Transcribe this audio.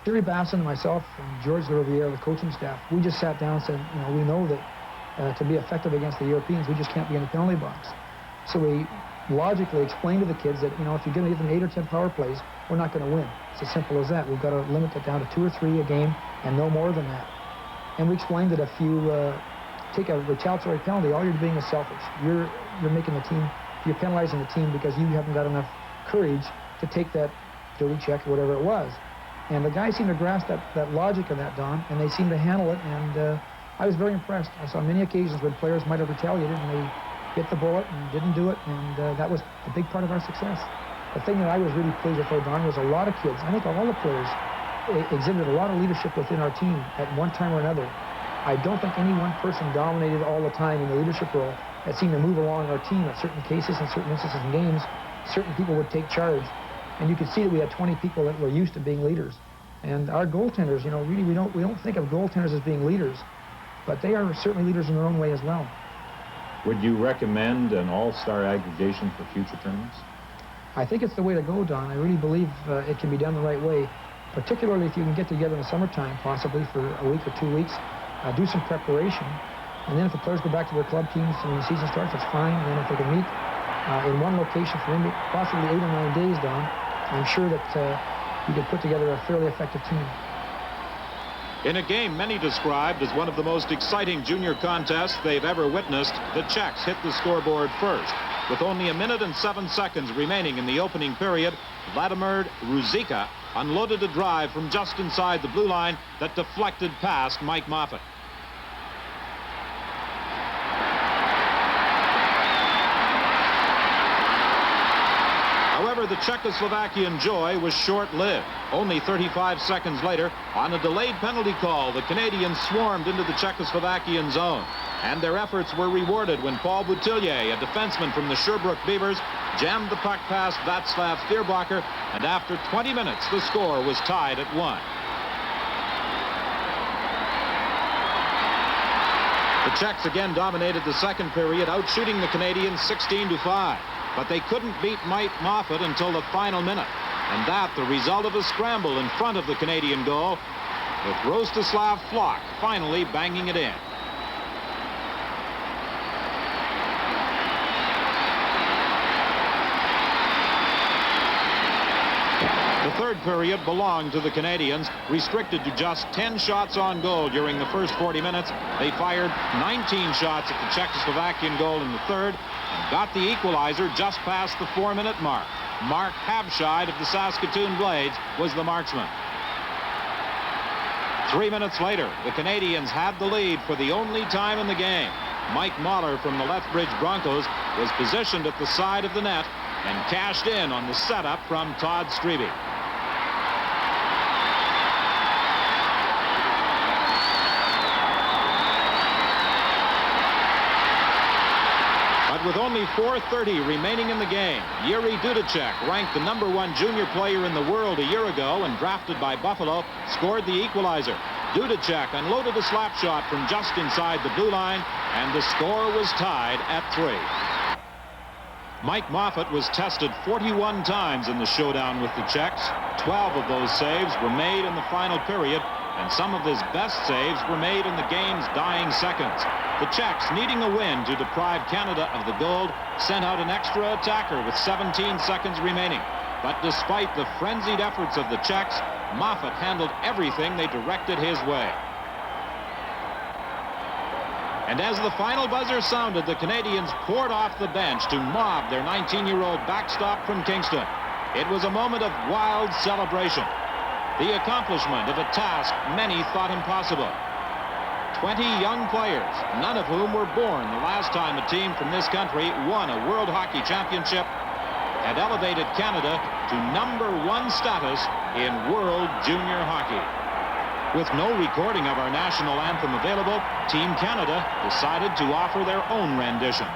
Jerry Basson and myself and George Riviere, the coaching staff, we just sat down and said, you know, we know that to be effective against the Europeans, we just can't be in the penalty box. So we logically explained to the kids that, you know, if you're going to give them 8 or 10 power plays, we're not going to win. It's as simple as that. We've got to limit it down to 2 or 3 a game and no more than that. And we explained that if you take a retaliatory penalty, all you're doing is selfish. You're making the team, you're penalizing the team because you haven't got enough courage to take that dirty check or whatever it was. And the guys seemed to grasp that logic of that, Don, and they seemed to handle it, and I was very impressed. I saw many occasions when players might have retaliated and they bit the bullet and didn't do it, and that was a big part of our success. The thing that I was really pleased with, though, Don, was a lot of kids, I think all the players exhibited a lot of leadership within our team at one time or another. I don't think any one person dominated all the time in the leadership role. That seemed to move along our team at certain cases and certain instances in games. Certain people would take charge. And you could see that we had 20 people that were used to being leaders. And our goaltenders, you know, really we don't think of goaltenders as being leaders, but they are certainly leaders in their own way as well. Would you recommend an all-star aggregation for future tournaments? I think it's the way to go, Don. I really believe it can be done the right way, particularly if you can get together in the summertime, possibly for a week or 2 weeks, do some preparation, and then if the players go back to their club teams when the season starts, that's fine. And then if they can meet in one location for possibly 8 or 9 days, Don, I'm sure that you could put together a fairly effective team. In a game many described as one of the most exciting junior contests they've ever witnessed, the Czechs hit the scoreboard first. With only 1 minute and 7 seconds remaining in the opening period, Vladimir Ruzicka unloaded a drive from just inside the blue line that deflected past Mike Moffat. However, the Czechoslovakian joy was short-lived. Only 35 seconds later, on a delayed penalty call, the Canadians swarmed into the Czechoslovakian zone. And their efforts were rewarded when Paul Boutillier, a defenseman from the Sherbrooke Beavers, jammed the puck past Václav Stierbacher, and after 20 minutes, the score was tied at 1. The Czechs again dominated the second period, outshooting the Canadians 16-5. But they couldn't beat Mike Moffat until the final minute. And that the result of a scramble in front of the Canadian goal, with Rostislav Floch finally banging it in. The third period belonged to the Canadians, restricted to just 10 shots on goal during the first 40 minutes. They fired 19 shots at the Czechoslovakian goal in the third and got the equalizer just past the 4-minute mark. Mark Habscheid of the Saskatoon Blades was the marksman. 3 minutes later, the Canadians had the lead for the only time in the game. Mike Mahler from the Lethbridge Broncos was positioned at the side of the net and cashed in on the setup from Todd Strebe. With only 4:30 remaining in the game, Yuri Dudacek, ranked the #1 junior player in the world a year ago and drafted by Buffalo, scored the equalizer. Dudacek unloaded a slap shot from just inside the blue line, and the score was tied at 3. Mike Moffat was tested 41 times in the showdown with the Czechs. 12 of those saves were made in the final period, and some of his best saves were made in the game's dying seconds. The Czechs, needing a win to deprive Canada of the gold, sent out an extra attacker with 17 seconds remaining. But despite the frenzied efforts of the Czechs, Moffat handled everything they directed his way. And as the final buzzer sounded, the Canadians poured off the bench to mob their 19-year-old backstop from Kingston. It was a moment of wild celebration, the accomplishment of a task many thought impossible. 20 young players, none of whom were born the last time a team from this country won a World Hockey Championship, had elevated Canada to #1 status in World Junior Hockey. With no recording of our national anthem available, Team Canada decided to offer their own rendition.